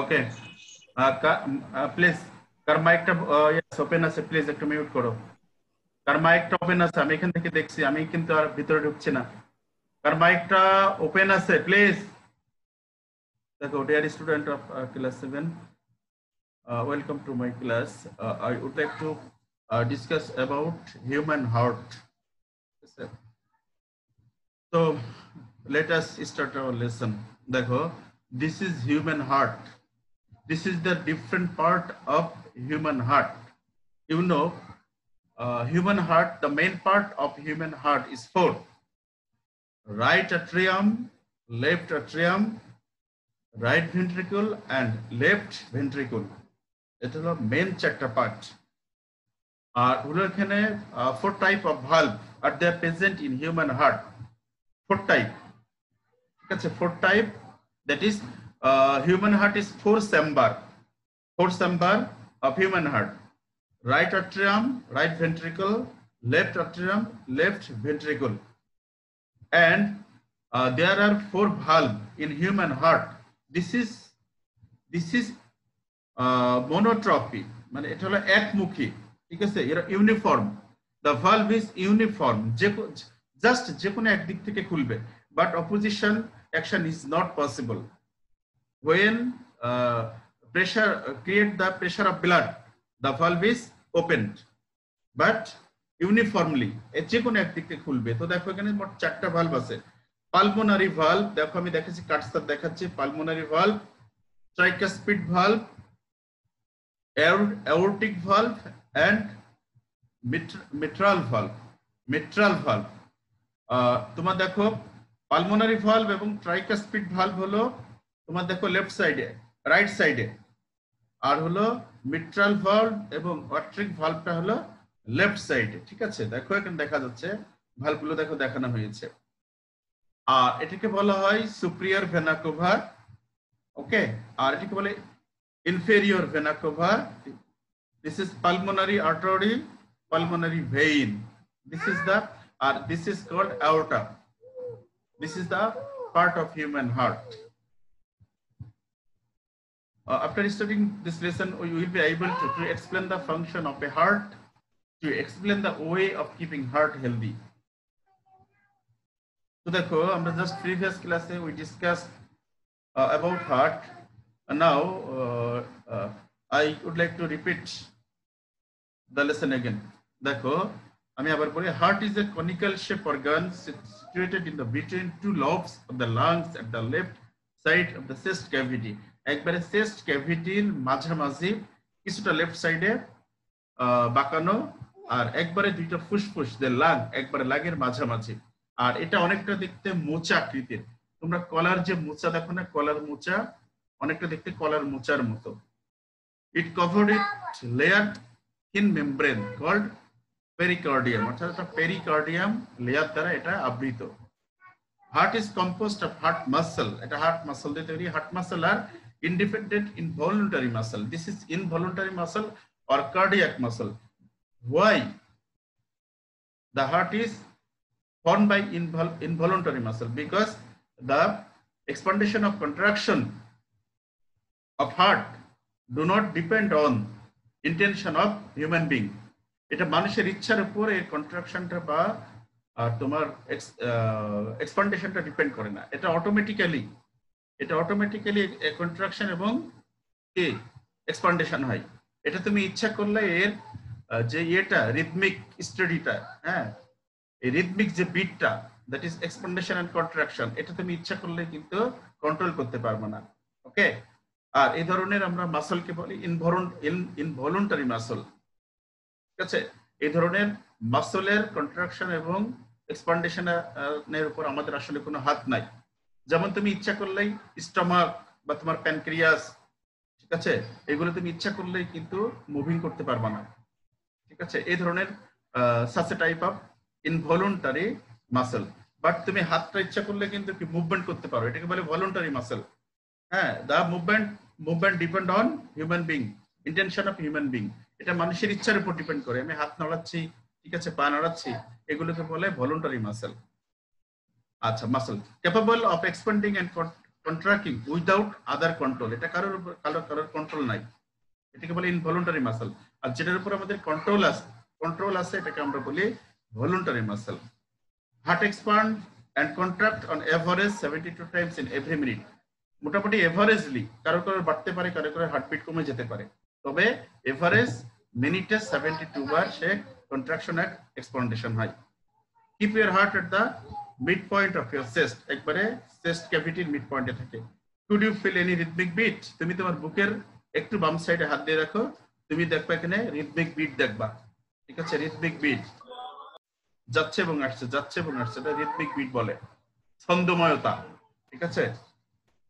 ওকে, please কার মাইকটা open আছে please একটু মিউট করো। কার মাইকটা ওপেন আছে? আমি এখান থেকে দেখছি, আমি কিন্তু আর ভিতরে ঢুকছি না। কার মাইকটা ওপেন আছে প্লিজ দেখো। Dear student of class 7, welcome to my class. I would like to discuss about human heart. So let us start our lesson. দেখো, this is human heart. This is the different part of human heart. You know, human heart, the main part of human heart is four: right atrium, left atrium, right ventricle, and left ventricle. এটা হলো main চারটা part. আর হলো এখানে four type of valve are there present in human heart. Four type, ঠিক আছে? Four type, that is human heart is four chamber of human heart: right atrium, right ventricle, left atrium, left ventricle. And there are four valve in human heart. This is monotropy, মানে এটা হলো একমুখী, ঠিক আছে? এরা uniform, the valve is uniform, just যে কোনো একদিক থেকে খুলবে, but opposition action is not possible. When pressure create the pressure of blood, the valve is opened, but uniformly যে কোনো একদিক থেকে খুলবে। তো দেখো এখানে মোট চারটা ভালভ আছে। পালমোনারি ভালভ, দেখো আমি দেখাচ্ছি, কাটসার দেখাচ্ছি। Pulmonary valve, tricuspid valve, aortic valve, and mitral valve. তোমার দেখো পালমোনারি ভালভ এবং ট্রাইকাসপিড ভালভ হলো তোমার দেখো লেফট সাইডে, রাইট সাইডে, আর হলো মিট্রাল ভালভ এবং অট্রিক ভালভটা হলো লেফট সাইডে, ঠিক আছে? দেখো এখানে দেখা যাচ্ছে ভালভগুলো, দেখো দেখানো হয়েছে। আর এটাকে বলা হয় সুপিরিয়র ভেনা কাভা, ওকে? আর এটাকে বলে inferior vena cava. This is pulmonary artery, pulmonary vein. This is called aorta. This is the part of human heart. After studying this lesson, we will be able to explain the function of a heart, to explain the way of keeping heart healthy. So দেখো, আমরা just previous class we discussed about heart. And now I would like to repeat the lesson again. দেখো আমি আবার বলি, heart is a conical shape organ situated in the between two lobes of the lungs at the left side of the chest cavity. একবারে chest ক্যাভিটির মাঝামাঝি কিছুটা left সাইডে বাঁকানো, আর একবারে দুইটা ফুসফুস, যে লাং, একবারে লাগের মাঝামাঝি। আর এটা অনেকটা দেখতে মোচা আকৃতির। তোমরা কলার যে মোচা দেখো না, কলার মোচা অনেকটা দেখতে কলার মোচার মতো। It covered it layered thin membrane called pericardium, অর্থাৎ এটা pericardium লেয়ার দ্বারা এটা আবৃত। Heart is composed of heart muscle, এটা হার্ট মাসল দিয়ে তৈরি। Heart muscle R independent involuntary muscle. This is involuntary muscle or cardiac muscle. Why the heart is formed by involuntary muscle? Because the expandation of contraction of heart do not depend on intention of human being. এটা মানুষের ইচ্ছার উপর এর কন্ট্রাকশনটা বা তোমার এক্সপান্ডেশনটা depend করে না। এটা অটোমেটিক্যালি কন্ট্রাকশন এবং এক্সপান্ডেশন হয়। এটা তুমি ইচ্ছা করলে এর যে এটা রিদমিক স্টাডিটা, হ্যাঁ, এই রিদমিক যে বিটটা, দ্যাট ইজ এক্সপান্ডেশন এন্ড কন্ট্রাকশন, এটা তুমি ইচ্ছা করলে কিন্তু কন্ট্রোল করতে পারবে না, ওকে? আর এই ধরনের আমরা মাসলকে বলি ইনভলুন্টারি মাসল, ঠিক আছে? এই ধরনের মাসলের কন্ট্রাকশন এবং এক্সপান্ডেশনের উপর আমাদের আসলে কোনো হাত নাই। যেমন তুমি ইচ্ছা করলেই স্টমাক বা তোমার প্যানক্রিয়াস, ঠিক আছে, এগুলো তুমি ইচ্ছা করলেই কিন্তু মুভিং করতে পারবা না, ঠিক আছে? এই ধরনের such a type of involuntary muscle. But তুমি হাতটা ইচ্ছা করলে কিন্তু কি মুভমেন্ট করতে পারো, এটাকে বলে ভলান্টারি মাসল। হ্যাঁ, the movement depend on human being, intention of human being. এটা মানুষের ইচ্ছার উপর ডিপেন্ড করে। আমি হাত নাড়াচ্ছি, ঠিক আছে, পা নাড়াচ্ছি, এগুলোকে বলে ভলান্টারি মাসল। আচ্ছা, muscle capable of expanding and contracting without other control, এটা কারোর উপর কারোর কন্ট্রোল নাই, এটাকে বলে ইনভলুন্টারি মাসল। আর যেটার উপর আমাদের কন্ট্রোল আছে এটাকে আমরা বলি voluntary muscle. Heart expand and contract on average 72 times in every minute. মোটামুটি এভারেজলি কারো বাড়তে পারে, কারো হার্টবিট কমে যেতে পারে, তবে এভারেজ মিনিটে 72 বার সে কন্ট্রাকশন এন্ড এক্সপান্ডেশন হয়। Keep your heart at the mid point of your chest, একবারে চেস্ট ক্যাভিটির মিড পয়েন্টে থাকে। Could you feel any rhythmic beat? তুমি তোমার বুকের একটু বাম সাইডে হাত দিয়ে রাখো, তুমি দেখবা এখানে রিদমিক বিট দেখবা, ঠিক আছে? রিদমিক বিট যাচ্ছে এবং আসছে, যাচ্ছে এবং আসছে, এটা রিদমিক বিট বলে, ছন্দময়তা, ঠিক আছে?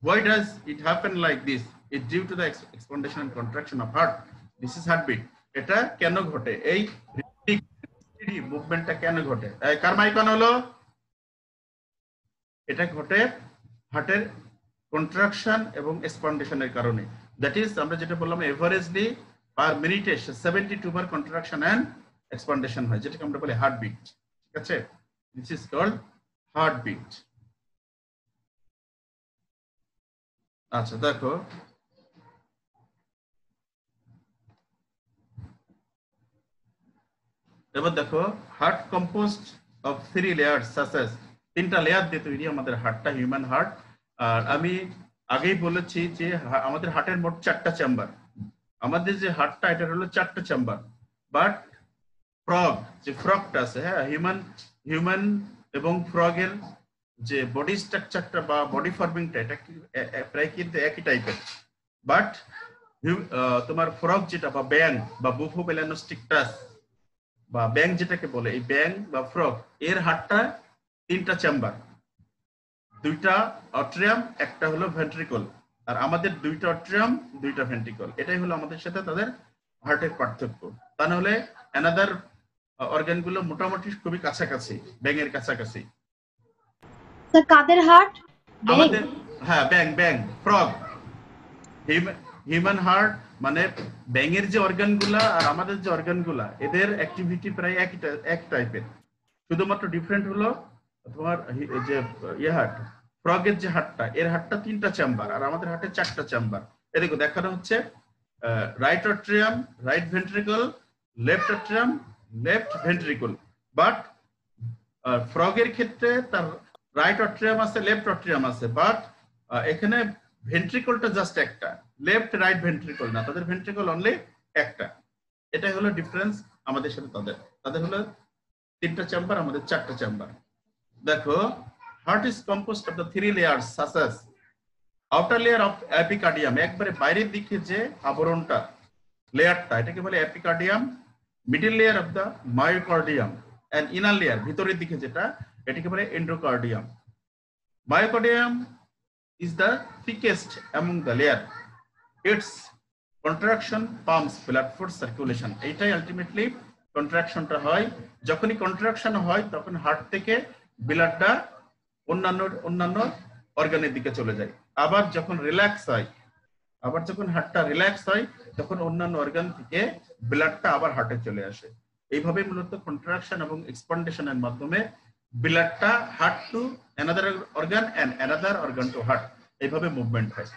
Why does it happen like this? It due to the expandation and contraction of heart. This is heartbeat. এটা কেন ঘটে? এই মুভমেন্টটা কেন ঘটে? কার মাইক অন হলো? এটা ঘটে হার্টের কন্ট্রাকশন এবং এক্সপান্ডেশনের কারণে। দ্যাট ইজ আমরা যেটা বললাম এভারেজলি পার মিনিটে 72 বার কন্ট্রাকশন এন্ড এক্সপান্ডেশন হয়, যেটাকে আমরা বলি হার্টবিট, ঠিক আছে? This is called heartbeat. আচ্ছা দেখো, এবার দেখো heart composed of 3 layers such as, 3টা লেয়ার দিয়ে তৈরি আমাদের হার্টটা, হিউম্যান হার্ট। আর আমি আগেই বলেছি যে আমাদের হার্টের মোট 4টা চেম্বার। আমাদের যে হার্টটা এটা হলো 4টা চেম্বার, বাট ফ্রগ যে ফ্রগটা আছে, হ্যাঁ, হিউম্যান এবং ফ্রগের যে বডি স্ট্রাকচারটা বা বডি ফর্মিংটা এটা প্রায় কিন্তু একই টাইপের, বাট তোমার ফ্রগ যেটা বা ব্যাং বা বুফো মেলানোস্টিকটাস বা ব্যাং যেটাকে বলে, এই ব্যাং বা ফ্রগ এর হার্টটা 3টা চেম্বার, 2টা অট্রিয়াম, একটা হলো ভেন্ট্রিকল। আর আমাদের 2টা অট্রিয়াম, 2টা ভেন্ট্রিকল। এটাই হলো আমাদের সাথে তাদের হার্টের পার্থক্য। তা নাহলে অ্যানাদার অর্গান গুলো মোটামুটি খুবই কাছাকাছি, ব্যাঙের কাছাকাছি। স্যার কাদের হার্ট? আমাদের হ্যাঁ ব্যাং ফ্রগ। হিউম্যান হার্ট মানে ব্যাঙের যে অর্গান গুলা আর আমাদের যে অর্গান গুলা, এদের অ্যাক্টিভিটি প্রায় এক টাইপের, শুধুমাত্র ডিফারেন্ট হলো তোমার যে হার্ট, ফ্রগের যে হার্টটা, এর হার্টটা 3টা চেম্বার আর আমাদের হার্টের 4টা চেম্বার। এদিকে দেখানো হচ্ছে right atrium, right ventricle, left atrium, left ventricle. But ফ্রগের ক্ষেত্রে তার রাইট অট্রিয়াম আছে, লেফট অট্রিয়াম আছে, বাট এখানে ভেন্ট্রিকলটা জাস্ট একটা, লেফট রাইট ভেন্ট্রিকল না, তাদের ভেন্ট্রিকল অনলি একটা। এটাই হলো ডিফারেন্স আমাদের সাথে তাদের হলো 3টা চেম্বার, আমাদের 4টা চেম্বার। দেখো heart is composed of the 3 layers such as outer layer of epicardium, একবারে বাইরের দিকে যে আবরণটা লেয়ারটা, এটাকে বলে epicardium. Middle layer of the myocardium and inner layer, ভিতরের দিকে যেটা, এটাকে বলে এন্ডোকার্ডিয়াম। Myocardium is the thickest among the layer. Its contraction pumps blood for circulation. এইটাই আলটিমেটলি কন্ট্রাকশনটা হয়। যখনই কন্ট্রাকশন হয় তখন হার্ট থেকে ব্লাডটা অন্যান্য অর্গানের দিকে চলে যায়। আবার যখন রিল্যাক্স হয়, যখন হার্টটা রিল্যাক্স হয় তখন অন্যান্য অর্গান থেকে ব্লাডটা আবার হার্টে চলে আসে। এইভাবে মূলত কন্ট্রাকশন এবং এক্সপান্ডেশনের মাধ্যমে ব্লাডটা heart to another organ and another organ to heart, এইভাবে মুভমেন্ট হয়।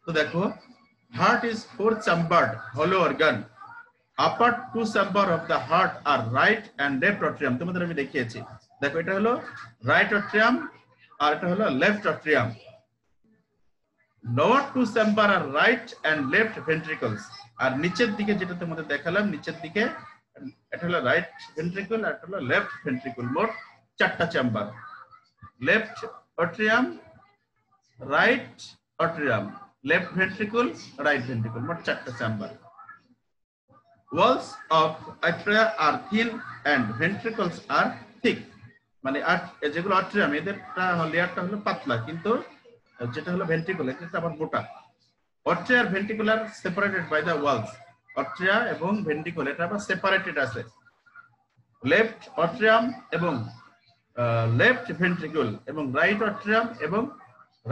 তো দেখো হার্ট ইজ 4 চেম্বার্ড হলো organ. Upper 2 chamber of the heart আর রাইট এন্ড লেফট অট্রিয়াম। তোমাদের আমি দেখিয়েছি, দেখো এটা হলো রাইট অট্রিয়াম আর এটা হলো লেফট অট্রিয়াম। লোয়ার 2 চেম্বার আর রাইট এন্ড লেফট ভেন্ট্রিকলস। আর নিচের দিকে যেটা তোমাদের দেখালাম, নিচের দিকে এটা হলো রাইট ভেন্ট্রিকল আর এটা হলো লেফট ভেন্ট্রিকল। মোট 4টা chamber, left atrium, right atrium, left ventricle, right ventricle, মোট 4টা chamber. Walls of atria are thin and ventricles are thick. মানে যেগুলো অট্রিয়াম এদের লেয়ারটা হলো পাতলা, কিন্তু যেটা হলো ভেন্ট্রিকল এটা আবার মোটা। অট্রিয়া আর ventricular separated by the walls. Atria এবং ভেন্ট্রিকল এটা আবার সেপারেটেড আছে। লেফট অট্রিয়াম এবং লেফট ভেন্ট্রিকল এবং রাইট অট্রিয়াম এবং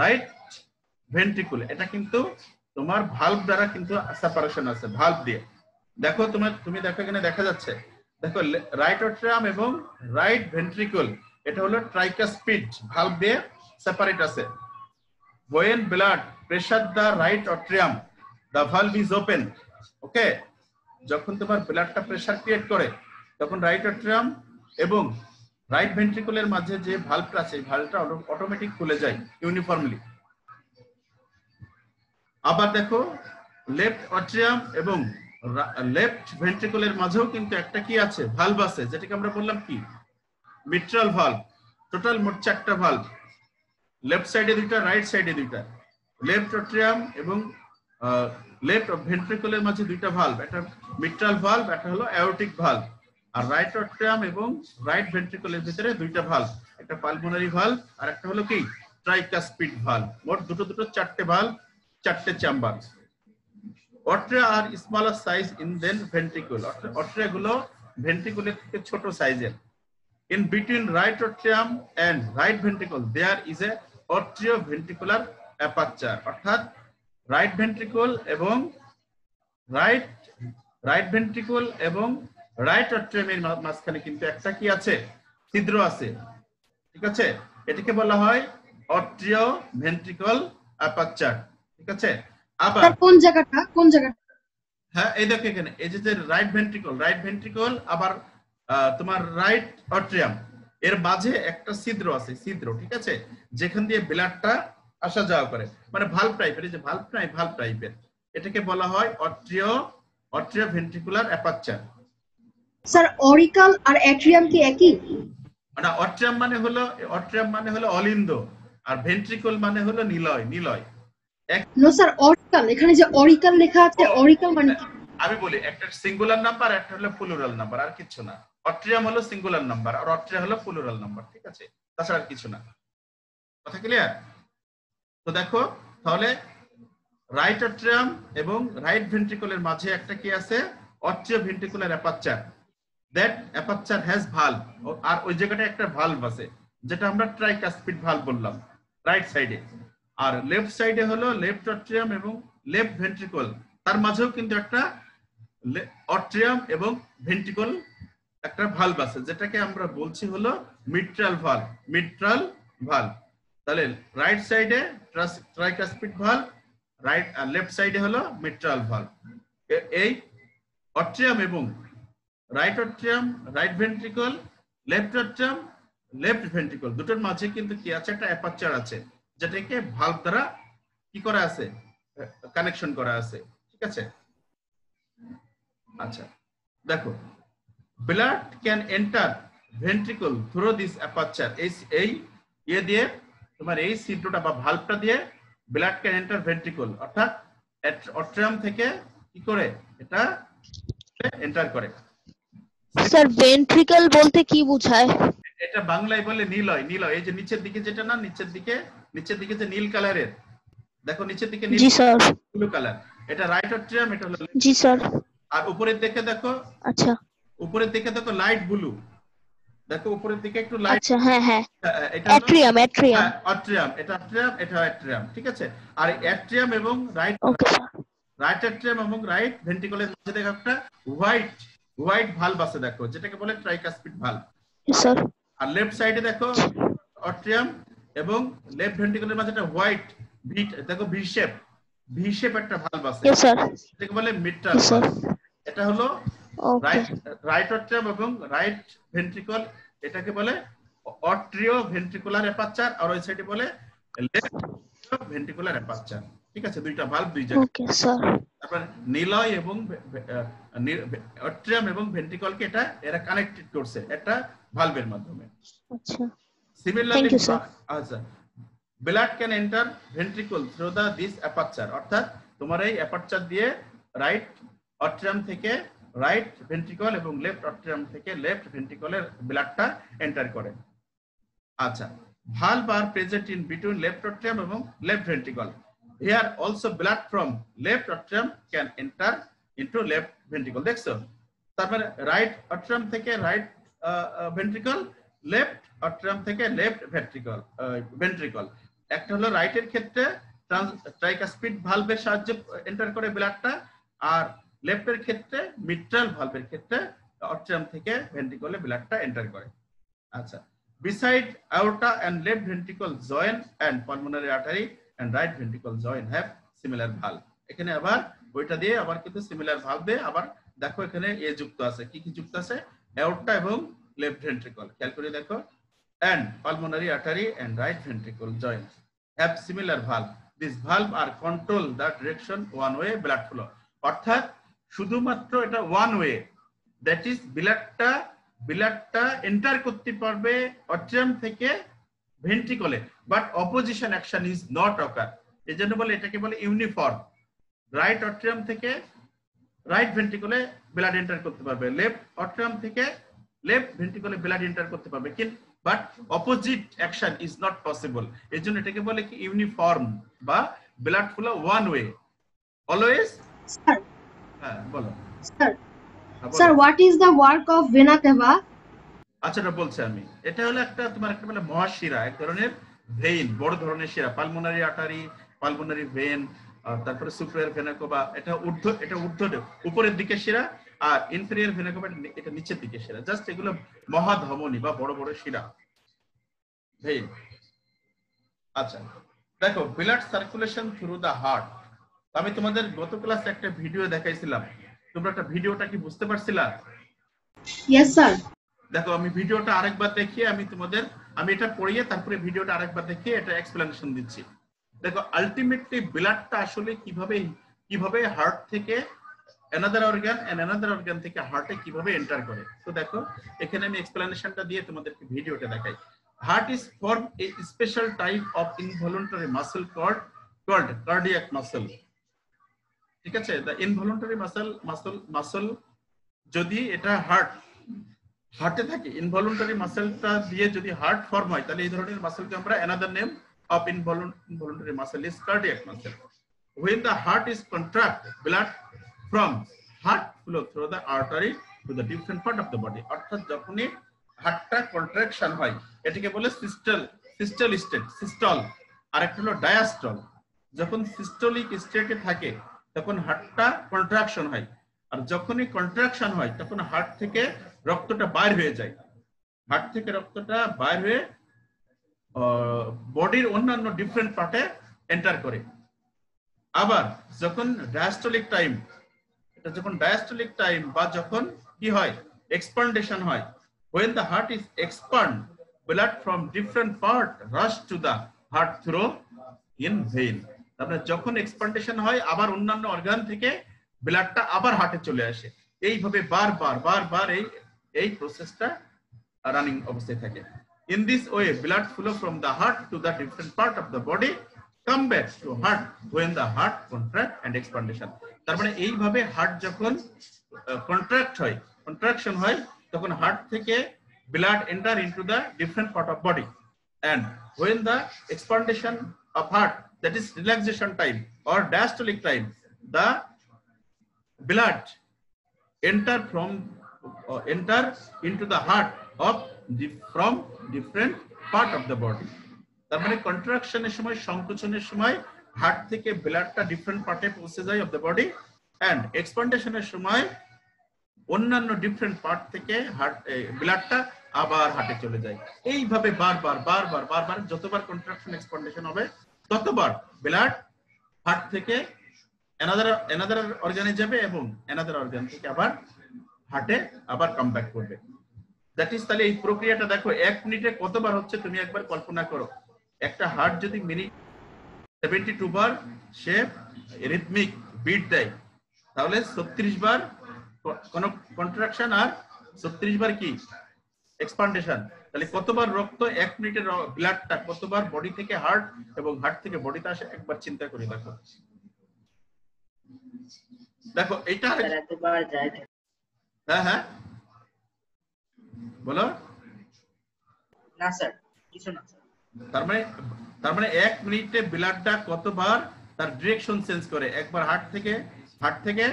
রাইট ভেন্ট্রিকল এটা কিন্তু তোমার ভালভ দ্বারা কিন্তু সেপারেশন আছে, ভালভ দিয়ে। দেখো তুমি দেখো এখানে দেখা যাচ্ছে, দেখো রাইট অট্রিয়াম এবং রাইট ভেন্ট্রিকল এটা হলো ট্রাইকাসপিড ভালভ দিয়ে সেপারেট আছে। when blood pressure the right atrium the valve is open. ওকে, যখন তোমার ব্লাডটা প্রেসার ক্রিয়েট করে তখন রাইট অ্যাট্রিয়াম এবং রাইট ভেন্ট্রিকলের মাঝে যে ভালভটা আছে এই ভালভটা অটোমেটিক খুলে যায় ইউনিফর্মলি। আবার দেখো লেফট অ্যাট্রিয়াম এবং লেফট ভেন্ট্রিকলের মাঝেও কিন্তু একটা কি আছে, ভালভ আছে, যেটাকে আমরা বললাম কি মিট্রাল ভালভ। টোটাল মোট 4টা ভালভ, লেফট সাইডে 2টা, রাইট সাইডে 2টা। লেফট অ্যাট্রিয়াম এবং লেফট ভেন্ট্রিকলের মাঝে 2টা ভালভ, একটা মিট্রাল ভালভ, একটা হলো অ্যাওর্টিক ভালভ। আর রাইট অ্যাট্রিয়াম এবং রাইট ভেন্ট্রিকলের ভিতরে 2টা ভালভ, একটা পালমোনারি ভালভ আর একটা হলো কি ট্রাইকাসপিড ভালভ। মোট দুটো 4টে ভালভ, 4টে চেম্বার। অট্রিয়া আর smaller size in then ventricle, atria গুলো ভেন্ট্রিকলের থেকে ছোট সাইজের। In between right atrium and right ventricle there is a atrioventricular aperture, অর্থাৎ রাইট ভেন্ট্রিকল এবং রাইট ভেন্ট্রিকল এবং রাইট অ্যাট্রিয়ামের মাঝখানে কিন্তু একটা কি আছে, ছিদ্র আছে। ঠিক আছে, এটাকে বলা হয় atrioventricular aperture। ঠিক আছে, আবার কোন জায়গাটা হ্যাঁ এই দেখো এখানে এই যে রাইট ভেন্ট্রিকল আবার তোমার রাইট অ্যাট্রিয়াম এর মাঝে একটা ছিদ্র আছে, ছিদ্র। ঠিক আছে, যেখান দিয়ে ব্লাডটা আসা যাওয়া করে, মানে ভালভ টাইপের, এই যে ভালভ টাইপের, এটাকে বলা হয় অট্রিওভেন্ট্রিকুলার অ্যাপারচার। স্যার অরিকাল আর অ্যাট্রিয়াম কি একই? মানে অট্রিয়াম মানে হলো অলিন্দ আর ভেন্ট্রিকল মানে হলো নিলয়। নো স্যার অরিকাল, এখানে যে অরিকাল লেখা আছে, অরিকাল মানে কি? আমি বলি, একটা সিঙ্গুলার নাম্বার, একটা হলো প্লুরাল নাম্বার, আর কিছু না। অট্রিয়াম হলো সিঙ্গুলার নাম্বার আর অট্রিয়া হলো প্লুরাল নাম্বার। ঠিক আছে, তাছাড়া আর কিছু না। কথা ক্লিয়ার? তো দেখো তাহলে রাইট অ্যাট্রিয়াম এবং রাইট ভেন্ট্রিকলের মাঝে একটা কি আছে, atrioventricular aperture. That aperture has valve, আর ওই জায়গাটা একটা ভালভ আছে যেটা আমরা ট্রাইকাসপিড ভালভ বললাম রাইট সাইডে। আর লেফট সাইডে হলো লেফট অট্রিয়াম এবং লেফট ভেন্ট্রিকল, তার মাঝেও কিন্তু একটা অট্রিয়াম এবং ভেন্ট্রিকল একটা ভালভ আছে, যেটাকে আমরা বলছি হলো মিট্রাল ভালভ। তাহলে রাইট সাইডে ট্রাইকাসপিড ভালভ, রাইট আর লেফট সাইডে হলো মিট্রাল ভালভ। এই অট্রিয়াম এবং right atrium, right ventricle, left atrium, left ventricle দুটোর মাঝে কিন্তু কি আছে, একটা অ্যাপারচার আছে, যেটাকে ভালভ দ্বারা কি করা আছে, কানেকশন করা আছে। ঠিক আছে, আচ্ছা দেখো blood can enter ventricle through this aperture. এই দিয়ে তোমার এই ছিদ্রটা বা ভালভটা দিয়ে ব্লাড ক্যান এন্টার ভেন্ট্রিকল, অর্থাৎ অট্রিয়াম থেকে কি করে এটা এন্টার করে। স্যার ভেন্ট্রিকল বলতে কি বোঝায়? এটা বাংলায় বলে নিলয়। এই যে নিচের দিকে যেটা না, নিচের দিকে যে নীল কালারের, দেখো নিচের দিকে নীল, জি স্যার, ব্লু কালার, এটা রাইট অট্রিয়াম, এটা হলো জি স্যার। আর উপরের দিকে দেখো, আচ্ছা উপরের দিকে দেখো লাইট ব্লু, দেখো উপরের দিকে একটু লাইট। আচ্ছা, হ্যাঁ এটা অ্যাট্রিয়াম এটা অ্যাট্রিয়াম। ঠিক আছে, আর অ্যাট্রিয়াম এবং রাইট অ্যাট্রিয়াম এবং রাইট ভেন্ট্রিকলের মধ্যে দেখো একটা হোয়াইট ভালভ আছে, দেখো যেটাকে বলে ট্রাইকাসপিড ভালভ। স্যার আর লেফট সাইডে দেখো অট্রিয়াম এবং লেফট ভেন্ট্রিকলের মাঝে একটা হোয়াইট দেখো ভি শেপ একটা ভালভ আছে, যেটাকে বলে মিট্রাল ভালভ। এটা হলো রাইট অট্রিয়াম এবং রাইট ভেন্ট্রিকল, এটাকে বলে অট্রিওভেন্ট্রিকুলার অ্যাপারচার, আর ওই সাইডে বলে লেফট ভেন্ট্রিকুলার অ্যাপারচার। ঠিক আছে, দুইটা ভালভ দুই জায়গায়। Okay sir. তারপর নিলয় এবং অট্রিয়াম এবং ভেন্ট্রিকলকে এরা কানেক্টেড করছে একটা ভালভের মাধ্যমে। আচ্ছা, সিমিলারলি আচ্ছা blood can enter ventricle through this aperture, অর্থাৎ তোমার এই অ্যাপারচার দিয়ে রাইট অট্রিয়াম থেকে রাইট ভেন্ট্রিকল এবং লেফট অট্রিয়াম থেকে লেফট ভেন্ট্রিকলের ব্লাডটা এন্টার করে। আচ্ছা, valve are present in between left atrium এবং left ventricle. Here also blood from left atrium can enter into left ventricle. দেখছো, তারপরে রাইট অট্রিয়াম থেকে রাইট ভেন্ট্রিকল, লেফট অট্রিয়াম থেকে লেফট ভেন্ট্রিকল। একটা হলো রাইটের ক্ষেত্রে ট্রাইকাসপিড ভালভের সাহায্যে এন্টার করে ব্লাডটা, আর লেফটের ক্ষেত্রে মিট্রাল ভালভের ক্ষেত্রে অট্রিয়াম থেকে ভেন্ট্রিকলে ব্লাডটা এন্টার করে। আচ্ছা, beside aorta and left ventricle join and pulmonary artery and right ventricle joint have similar valve. এখানে আবার ওইটা দিয়ে আবার কিন্তু সিমিলার ভালভ দিয়ে আবার দেখো এখানে এ যুক্ত আছে, কি কি যুক্ত আছে, অ্যাওর্টা এবং লেফট ভেন্ট্রিকল। খেয়াল করে দেখো, and pulmonary artery and right ventricle joint have similar valve. These valve are control the direction one way blood flow. অর্থাৎ শুধুমাত্র এটা ওয়ান ওয়ে, দ্যাট ইজ ব্লাডটা এন্টার করতে পারবে অট্রিয়াম থেকে ভেন্ট্রিকলে, but opposition action is not occur. এই জন্য বলে এটাকে বলে ইউনিফর্ম। রাইট অট্রিয়াম থেকে রাইট ভেন্ট্রিকলে ব্লাড এন্টার করতে পারবে, লেফট অট্রিয়াম থেকে লেফট ভেন্ট্রিকলে ব্লাড এন্টার করতে পারবে, কিন্তু but opposite action is not possible. এই জন্য এটাকে বলে কি ইউনিফর্ম বা blood flow one way always. Sir, হ্যাঁ বলো sir what is the work of vena CAVA? আচ্ছা এটা বলছি আমি, এটা হলো একটা তোমার একটা বলে মহাশিরা, এক ধরনের ভেইন, বড় ধরনের শিরা, পালমোনারি আর্টারি, পালমোনারি ভেইন, তারপরে সুপিরিয়র ভেনা কাভা, এটা ঊর্ধ্ব উপরের দিকে শিরা, আর ইনফেরিয়র ভেনা কাভা এটা নিচের দিকে শিরা। জাস্ট এগুলো মহাধমনী বা বড় বড় শিরা, ভেইন। আচ্ছা দেখো, blood circulation through the heart. আমি তোমাদের গত ক্লাসে একটা ভিডিও দেখাইছিলাম, তোমরা একটা ভিডিওটা কি বুঝতে পারছিলা? Yes sir. দেখো আমি ভিডিওটা আরেকবার দেখিয়ে আমি এটা পড়িয়ে তারপরে ভিডিওটা আরেকবার দেখিয়ে এটা এক্সপ্লেনেশন দিচ্ছি। দেখো আলটিমেটলি ব্লাডটা আসলে কিভাবে হার্ট থেকে অ্যানাদার অর্গান থেকে হার্টে কিভাবে এন্টার করে। তো দেখো এখানে আমি এক্সপ্লেনেশনটা দিয়ে তোমাদেরকে ভিডিওটা দেখাই। Heart is form a special type of involuntary muscle called cardiac muscle. ঠিক আছে, দ্য ইনভলুন্টারি মাসল যদি এটা হার্টে থাকে, ইনভলুন্টারি মাসলটা দিয়ে যদি হার্ট ফর্ম হয়, তাহলে এই ধরনের মাসলকে আমরা another name of involuntary muscle is cardiac muscle. When the heart is contract, blood from heart flow through the artery to the different part of the body. অর্থাৎ যখনই হার্টটা কন্ট্রাকশন হয়, এটাকে বলে সিস্টল স্টেট, সিস্টল, আর একটা হলো diastole. যখন systolic স্টেটে থাকে তখন হার্টটা কন্ট্রাকশন হয়, আর যখনই কন্ট্রাকশন হয় তখন হার্ট থেকে রক্তটা বাইর হয়ে যায়। হার্ট থেকে রক্তটা বাইর হয়ে বডির অন্যান্য ডিফারেন্ট পার্টে এন্টার করে। আবার যখন ডায়াস্টোলিক টাইম বা যখন কি হয়, এক্সপান্ডেশন হয়, when the heart is expand, blood from different part rush to the heart through in vein. তারপরে যখন এক্সপান্ডেশন হয় আবার অন্যান্য অর্গান থেকে ব্লাডটা আবার হার্টে চলে আসে। এইভাবে বারবার এই প্রসেসটা রানিং অবস্থায় থাকে। In this way, blood flow from the heart to the different part of the body come back to heart when the heart contract and expandation. তার মানে এইভাবে হার্ট যখন কন্ট্রাকশন হয় তখন হার্ট থেকে blood enter into the different part of body, and when the expandation of heart, that is relaxation time or diastolic time, the blood enter into the heart from different part of the body. তার মানে কন্ট্রাকশনের সময়, সংকোচনের সময় heart থেকে ব্লাডটা different পার্টে পৌঁছে যায় of the body, and এক্সপান্ডেশনের সময় অন্যান্য ডিফারেন্ট পার্ট থেকে ব্লাডটা আবার হার্টে চলে যায়। এইভাবে বারবার যতবার কন্ট্রাকশন এক্সপান্ডেশন হবে ততবার ব্লাড হার্ট থেকে অ্যানাদার অর্গানে যাবে এবং অ্যানাদার অর্গান থেকে আবার হার্টে আবার কাম ব্যাক করবে। দ্যাট ইজ, তাহলে এই প্রক্রিয়াটা দেখো 1 মিনিটে কতবার হচ্ছে তুমি একবার কল্পনা করো। একটা হার্ট যদি মিনিট 72 বার সে রিদমিক বিট দেয়, তাহলে 36 বার কোন কন্ট্রাকশন আর 36 বার কি এক্সপান্ডেশন, তাহলে কতবার রক্ত 1 মিনিটের ব্লাডটা কতবার বডি থেকে হার্ট এবং হার্ট থেকে বডিতে আসে একবার চিন্তা করে দেখো। দেখো এটা হ্যাঁ বলো না স্যার, কিছু না স্যার। তার মানে 1 মিনিটে ব্লাডটা কতবার তার ডিরেকশন চেঞ্জ করে, একবার হার্ট থেকে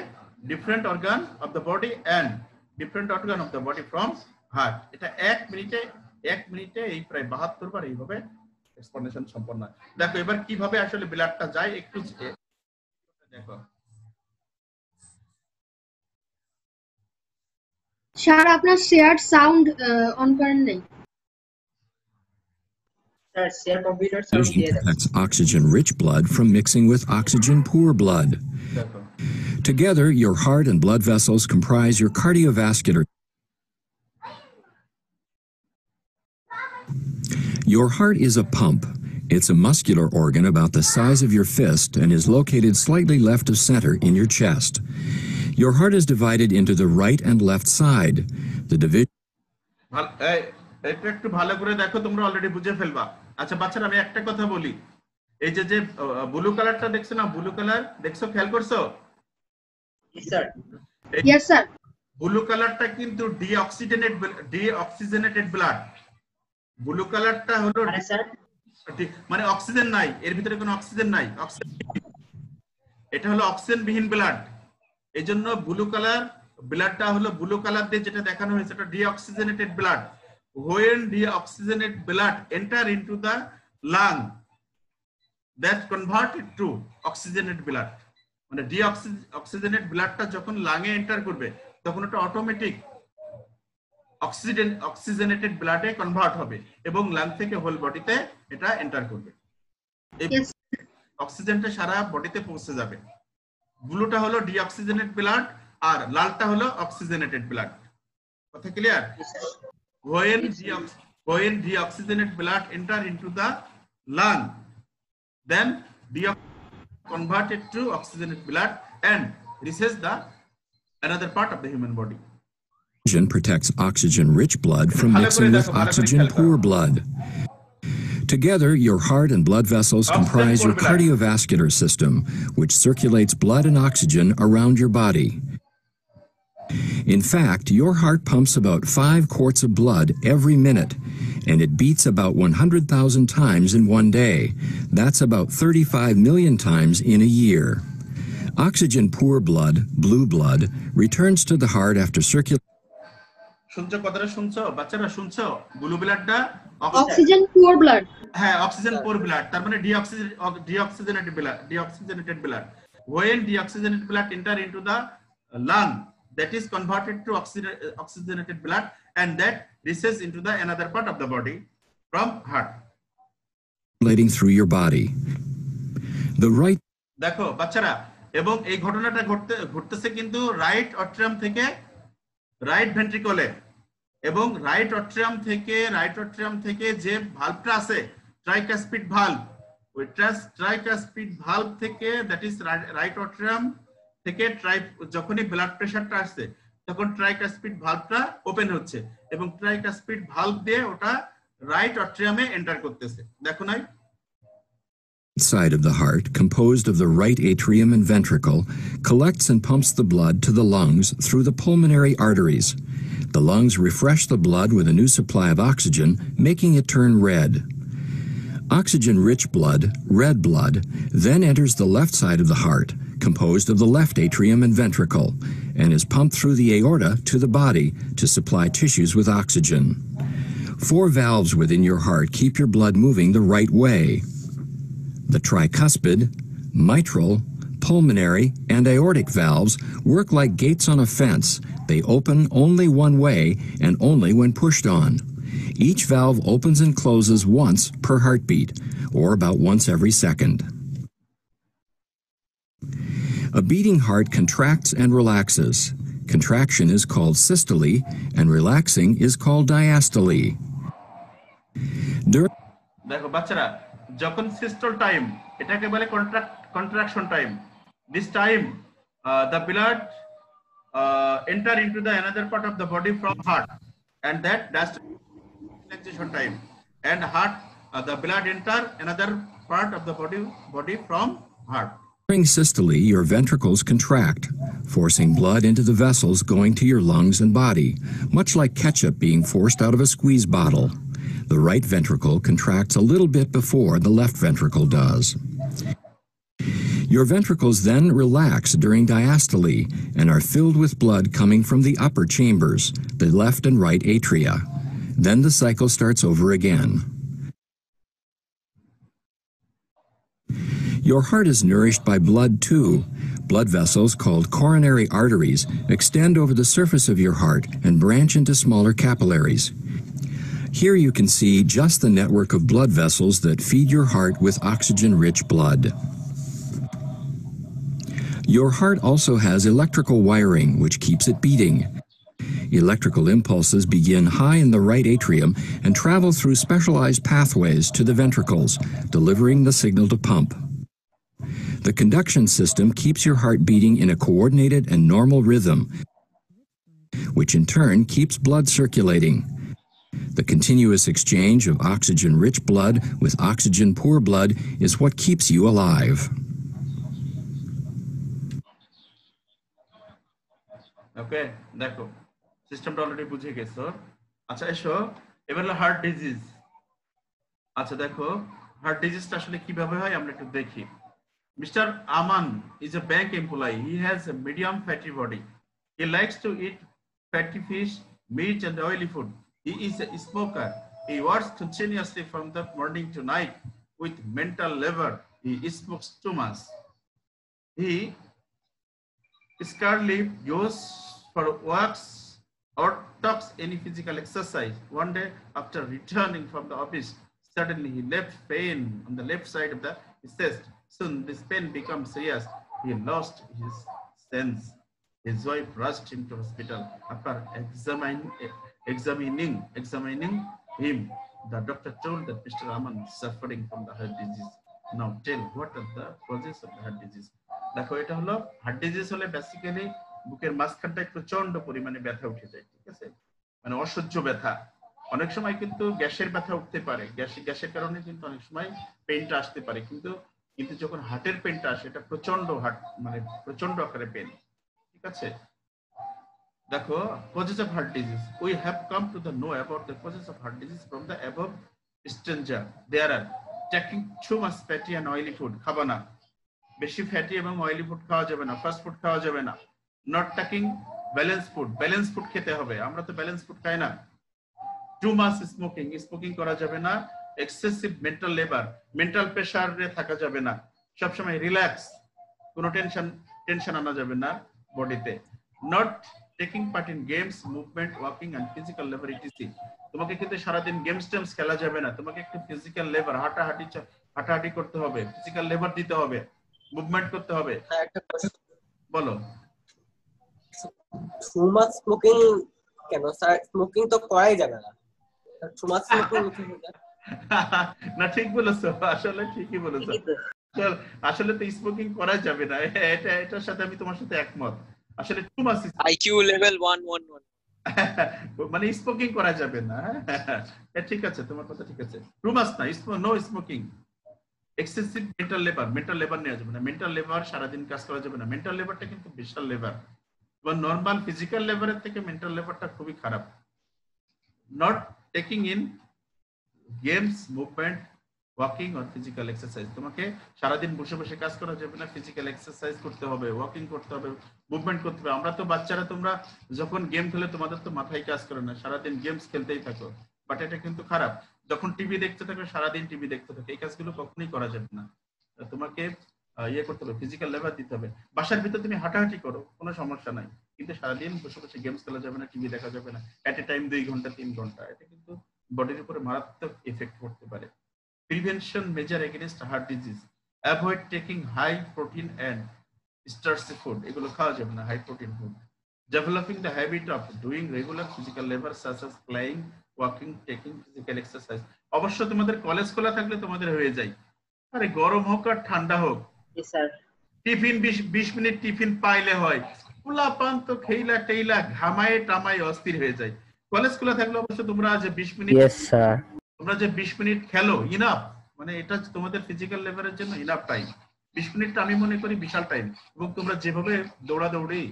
different organ of the body and different organ of the body from heart. এটা 1 মিনিটে এই প্রায় 72 বার এইভাবে এক্সপান্ডেশন সম্পন্ন হয়। দেখো এবার কিভাবে আসলে ব্লাডটা যায় একটু দেখো। স্যার আপনার শেয়ার সাউন্ড অন করেন নাই। Sir share computer service Oxygen দিয়ে দেন protects oxygen-rich blood from mixing with oxygen-poor blood. দেখো Together, your heart and blood vessels comprise your cardiovascular. Your heart is a pump. It's a muscular organ about the size of your fist and is located slightly left of center in your chest. Your heart is divided into the right and left side. The division এটা একটু ভালো করে দেখো, তোমরা already বুঝে ফেলবা। আচ্ছা বাচ্চারা, আমি একটা কথা বলি, এই যে ব্লু কালারটা দেখছো না, ব্লু কালার দেখছো, খেয়াল করছো? Sir yes sir. ব্লু কালারটা কিন্তু ডিঅক্সিজেনেটেড ব্লাড। ব্লু কালারটা হলো মানে স্যার মানে অক্সিজেন নাই, এর ভিতরে কোনো অক্সিজেন নাই, এটা হলো অক্সিজেন বিহীন ব্লাড। এই জন্য ব্লু কালার ব্লাডটা হলো ব্লু কালার দিয়ে যেটা দেখানো হয়েছে, এটা deoxygenated blood. When deoxygenated blood enter into the lung, that converted to oxygenated blood. মানে ডিঅক্সিজেনেটেড ব্লাডটা যখন লাংয়ে এন্টার করবে তখন এটা অটোমেটিক অক্সিজেনেটেড ব্লাডে কনভার্ট হবে এবং লাং থেকে হোল বডিতে এটা এন্টার করবে। এই অক্সিজেনটা সারা বডিতে পৌঁছে যাবে। ব্লুটা হলো ডিঅক্সিজেনেটেড ব্লাড আর লালটা হলো অক্সিজেনেটেড ব্লাড। কথা clear? When deoxygenated blood enter into the lung, then converted to oxygenated blood and reaches the another part of the human body. Oxygen protects oxygen-rich blood from mixing with oxygen-poor blood. Together, your heart and blood vessels comprise your cardiovascular system, which circulates blood and oxygen around your body. In fact, your heart pumps about 5 quarts of blood every minute, and it beats about 100,000 times in one day. That's about 35 million times in a year. Oxygen-poor blood, blue blood, returns to the heart after circulation. শুনছো কথাটা? শুনছো বাচ্চারা? শুনছো? Blue ব্লাডটা oxygen poor blood. হ্যাঁ, oxygen poor blood, তার মানে deoxygenated blood. When deoxygenated blood enter into the lung, that is converted to oxygenated blood and that reaches into the another part of the body from heart. Through your body. The right. দেখো বাচ্চারা, এবং এই ঘটনাটা ঘটতেছে কিন্তু right atrium থেকে right ভেন্ট্রিকলে, এবং right atrium থেকে যে ভালভটা আছে ট্রাইকাসপিড ভালভ, ওই ট্রাইকাসপিড ভালভ থেকে, দ্যাট ইজ রাইট অট্রিয়াম থেকে যখনই ব্লাড প্রেসারটা আসছে তখন ট্রাইকাসপিড ভালভটা ওপেন হচ্ছে এবং ট্রাইকাসপিড ভালভ দিয়ে ওটা রাইট অট্রিয়ামে এন্টার করতেছে। দেখো নাই? Side of the heart, composed of the right atrium and ventricle, collects and pumps the blood to the lungs through the pulmonary arteries. The lungs refresh the blood with a new supply of oxygen, making it turn red. Oxygen-rich blood, red blood, then enters the left side of the heart, composed of the left atrium and ventricle, and is pumped through the aorta to the body to supply tissues with oxygen. 4 valves within your heart keep your blood moving the right way. The tricuspid, mitral, pulmonary, and aortic valves work like gates on a fence. They open only one way and only when pushed on. Each valve opens and closes once per heartbeat, or about once every second. A beating heart contracts and relaxes. Contraction is called systole, and relaxing is called diastole. দেখো বাচ্চারা, যখন systole time, এটাকে বলে contraction time. This time the blood enter into the another part of the body from heart, and that relaxation time, and heart the blood enter another part of the body from heart. During systole, your ventricles contract, forcing blood into the vessels going to your lungs and body, much like ketchup being forced out of a squeeze bottle. The right ventricle contracts a little bit before the left ventricle does. Your ventricles then relax during diastole and are filled with blood coming from the upper chambers, the left and right atria. Then the cycle starts over again. Your heart is nourished by blood too. Blood vessels called coronary arteries extend over the surface of your heart and branch into smaller capillaries. Here you can see just the network of blood vessels that feed your heart with oxygen-rich blood. Your heart also has electrical wiring, which keeps it beating. Electrical impulses begin high in the right atrium and travel through specialized pathways to the ventricles, delivering the signal to pump. The conduction system keeps your heart beating in a coordinated and normal rhythm, which in turn keeps blood circulating. The continuous exchange of oxygen-rich blood with oxygen-poor blood is what keeps you alive. ওকে, দেখো সিস্টেমটা already বুঝে গেছো। আচ্ছা এসো এবার হলো heart disease. আচ্ছা দেখো হার্ট ডিজিজটা আসলে কিভাবে হয় আমরা একটু দেখি। Mr. Aman is a bank employee. He has a medium fatty body. He likes to eat fatty fish, meat and oily food. He is a smoker. He works continuously from the morning to night with mental labor. He smokes too much. He scarcely goes for walks or talks any physical exercise. One day after returning from the office, suddenly he left pain on the left side of the chest. Soon this pain becomes serious. He lost his sense. His wife rushed him to hospital. After examining him, the doctor told that Mr. Aman is suffering from the heart disease. Now tell what are the causes of the heart disease? দেখো এটা হলো heart disease হলে basically বুকের মাঝখানটায় প্রচন্ড পরিমাণে ব্যথা উঠে যায়, ঠিক আছে, মানে অসহ্য ব্যথা। অনেক সময় কিন্তু গ্যাসের ব্যথা উঠতে পারে, গ্যাসের কারণে কিন্তু অনেক সময় পেইনটা আসতে পারে, কিন্তু যখন হার্টের পেইনটা আসে এটা প্রচন্ড মানে প্রচন্ড আকারে পেইন, ঠিক আছে। দেখো causes of heart disease. We have come to know about the causes of heart disease from the above stranger. There are taking too much fatty and oily food, খাবা না, বেশি ফ্যাটি এবং অয়েলি ফুড খাওয়া যাবে না, fast food খাওয়া যাবে না। নট টেকিং ব্যালেন্স ফুড খেতে হবে, আমরা তো ব্যালেন্স ফুড খাই না। টু মাচ স্মোকিং করা যাবে না। এক্সেসিভ মেন্টাল লেবার, মেন্টাল প্রেসারে থাকা যাবে না। সবসময় রিল্যাক্স, কোনো টেনশন আনা যাবে না বডিতে। Not taking part in games, movement, walking and physical labour ETC. তোমাকে কিন্তু সারাদিন গেমস খেলা যাবে না, তোমাকে একটু ফিজিক্যাল লেবার, হাঁটাহাঁটি করতে হবে, ফিজিক্যাল লেবার দিতে হবে, মুভমেন্ট করতে হবে। বলো টু মাচ স্মোকিং কেন স্যার? স্মোকিং তো করাই যাবে না, টু মাচ স্মোকিং না ঠিক বলেছো, আসলে ঠিকই বলেছো। আসলে তো স্মোকিং করা যাবে না, এটার সাথে আমি তোমার সাথে একমত। আসলে টু মাচ আইকিউ লেভেল 111 মানে স্মোকিং করা যাবে না। ঠিক আছে, তোমার কথা ঠিক আছে। টু মাচ না, no smoking. Excessive mental labour নেওয়া যাবে না, মেন্টাল লেবার সারাদিন কাজ করা যাবে না। মেন্টাল লেবারটা কিন্তু বিশাল লেবার, এবং নর্মাল ফিজিক্যাল লেবারের থেকে মেন্টাল লেবারটা খুবই খারাপ। Not taking in games, movement, walking or physical exercise. তোমাকে সারাদিন বসে বসে কাজ করা যাবে না, ফিজিক্যাল এক্সারসাইজ করতে হবে, ওয়াকিং করতে হবে, মুভমেন্ট করতে হবে। আমরা তো বাচ্চারা, তোমরা যখন গেম খেলে তোমাদের তো মাথায় কাজ করে না, সারাদিন গেমস খেলতেই থাকো, বাট এটা কিন্তু খারাপ। যখন টিভি দেখতে থাকো, সারাদিন টিভি দেখতে থাকো, এই কাজগুলো কখনোই করা যাবে না। তোমাকে করতে হবে, ফিজিক্যাল লেবার দিতে হবে। বাসার ভিতরে তুমি হাঁটাহাঁটি করো, কোনো সমস্যা নাই, কিন্তু সারাদিন বসে বসে গেমস খেলা যাবে না, টিভি দেখা যাবে না, এট এ টাইম 2 ঘন্টা 3 ঘন্টা। এটা কিন্তু বডির উপরে মারাত্মক এফেক্ট করতে পারে। Prevention measure against heart disease: avoid taking high protein and starchy food, এগুলো খাওয়া যাবে না, high protein food. Developing the habit of doing regular physical labour such as playing, walking, taking physical exercise. অবশ্য তোমাদের college খোলা থাকলে তোমাদের হয়ে যায়, আরে গরম হোক আর ঠান্ডা হোক, টিফিন 20 মিনিট টিফিন পাইলে হয়, পোলা পান তো খেইলা টেইলা ঘামায় টামায় অস্থির হয়ে যায়। কলেজ খোলা থাকলে অবশ্য তোমরা যে 20 মিনিট, তোমরা যে 20 মিনিট খেলো, ইনাফ, মানে এটা তোমাদের ফিজিক্যাল লেভারের জন্য ইনাফ টাইম। 20 মিনিটটা আমি মনে করি বিশাল টাইম, এবং তোমরা যেভাবে দৌড়াদৌড়ি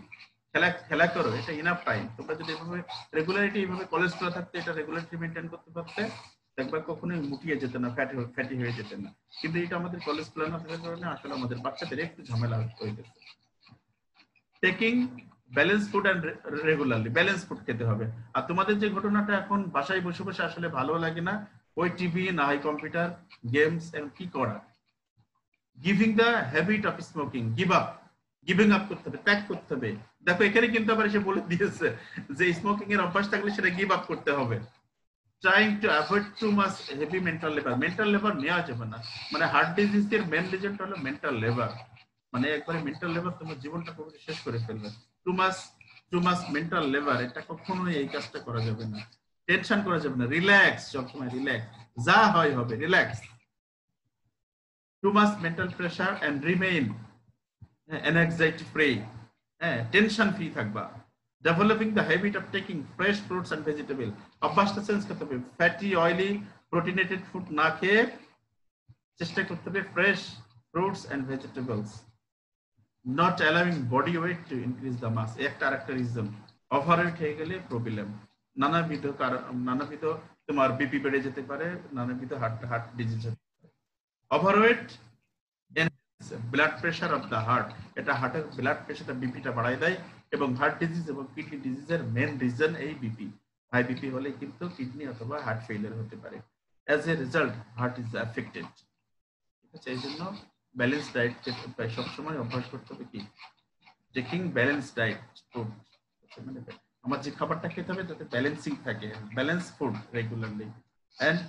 খেলা করো, এটা ইনাফ টাইম। তোমরা যদি এভাবে রেগুলারিটি, এইভাবে কলেজ খোলা থাকতে এটা রেগুলারিটি মেনটেন করতে পারতে, একবার কখনোই মুটিয়ে যেত না, ফ্যাটি হয়ে যেত না। কিন্তু এটা আমাদের কলেজ খোলা না থাকার কারণে আসলে আমাদের বাচ্চাদের একটু ঝামেলা হয়ে গেছে। Taking balance food and regularly, balance food খেতে হবে। আর তোমাদের যে ঘটনাটা এখন বাসায় বসে বসে আসলে ভালো লাগে না, ওই টিভি না হয় কম্পিউটার, গেমস, এবং কি করা, giving the habit of smoking, giving up করতে হবে, ত্যাগ করতে হবে। দেখো এখানে কিন্তু আবার এসে বলে দিয়েছে যে স্মোকিং এর অভ্যাস থাকলে সেটা গিভ আপ করতে হবে। trying to avoid too much heavy mental labor. Mental labor নেওয়া যাবে না, মানে হার্ট ডিজিজের মেন রিজনটা হলো মেন্টাল লেবার, মানে একবারে মেন্টাল লেবার তোমার জীবনটা পুরো শেষ করে ফেলবে। টু মাস মেন্টাল লেবার, এটা কখনোই এই কাজটা করা যাবে না। টেনশন করা যাবে না, রিল্যাক্স, সবসময় রিল্যাক্স, যা হয় হবে, relax. Too much mental pressure and remain anxiety free, tension free থাকবা। Developing the habit of taking fresh fruits and vegetables. অভ্যাসটা চেঞ্জ করতে হবে, ফ্যাটি অয়েলি প্রোটিনেটেড ফুড না খেয়ে চেষ্টা করতে হবে fresh fruits and vegetables. Not allowing body weight to increase the mass, একটা আরেকটা রিজন। ওভারওয়েট হয়ে গেলে প্রবলেম, নানাবিধ তোমার বিপি বেড়ে যেতে পারে, নানাবিধ হার্ট ডিজিজ হতে পারে। Overweight blood pressure of the heart, এটা হার্টের ব্লাড প্রেশারটা বিপিটা বাড়ায় দেয়, এবং হার্ট ডিজিজ এবং কিডনি ডিজিজের মেন রিজন এই বিপি। হাই বিপি হলে কিন্তু কিডনি অথবা হার্ট ফেলিয়ার হতে পারে। As a result heart is affected. ঠিক আছে, এই জন্য ব্যালেন্স ডায়েট সবসময় অভ্যাস করতে হবে, কি টেকিং ব্যালেন্স ডায়েট ফুড, মানে আমার যে খাবারটা খেতে হবে যাতে ব্যালেন্সিং থাকে, ব্যালেন্স ফুড রেগুলারলি। এন্ড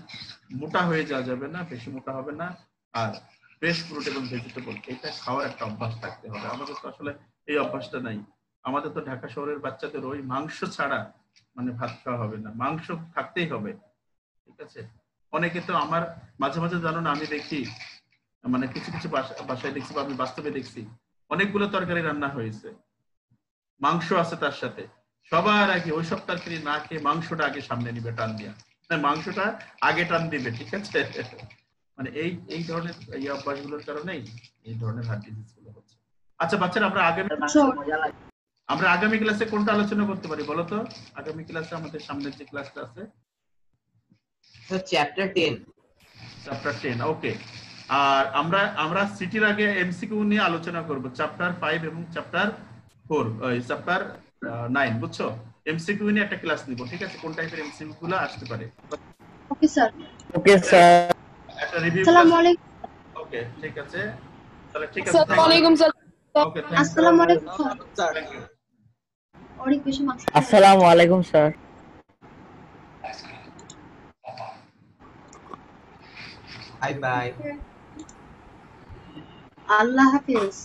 মোটা হয়ে যাওয়া যাবে না, বেশি মোটা হবে না, আর ফ্রেশ ফ্রুট এবং ভেজিটেবল এটা খাওয়ার একটা অভ্যাস থাকতে হবে। আমাদের তো আসলে এই অভ্যাসটা নাই। আমাদের তো ঢাকা শহরের বাচ্চাদের ওই মাংস ছাড়া মানে ভাত খাওয়া হবে না, মাংস থাকতেই হবে। ঠিক আছে, অনেকে তো আমার মাঝে মাঝে জানো না, আমি দেখি মানে কিছু কিছু বাসায় দেখছি বা আমি বাস্তবে দেখছি, অনেকগুলো তরকারি রান্না হয়েছে, মাংস আছে তার সাথে, সবার আগে ওই সব তরকারি না খেয়ে মাংসটা আগে সামনে নিবে টান দিয়া, মাংসটা আগে টান দিবে। ঠিক আছে, মানে এই ধরনের এই অভ্যাসগুলোর কারণেই এই ধরনের হার্ট ডিজিজ গুলো হচ্ছে। আচ্ছা বাচ্চারা, আমরা আগামী ক্লাসে কোনটা আলোচনা করতে পারি বলো তো? আগামী ক্লাসে আমাদের সামনের যে ক্লাসটা আছে চ্যাপ্টার 10। ওকে। আর আমরা সিটির আগে এমসিকিউ নিয়ে আলোচনা করব, চ্যাপ্টার 5 এবং চ্যাপ্টার 4, চ্যাপ্টার 9, বুঝছো? এমসিকিউ নিয়ে একটা ক্লাস নিব। ঠিক আছে, কোন টাইপের এমসিকিউ গুলো আসতে পারে। Okay sir. একটা রিভিউ। আসসালামু আলাইকুম। ওকে, ঠিক আছে, তাহলে ঠিক আছে। আসসালামু আলাইকুম স্যার। ওকে, আসসালামু আলাইকুম স্যার। Thank you. অনেক বেশি আসসালামু আলাইকুম স্যার। Bye bye. আল্লাহ হাফেজ।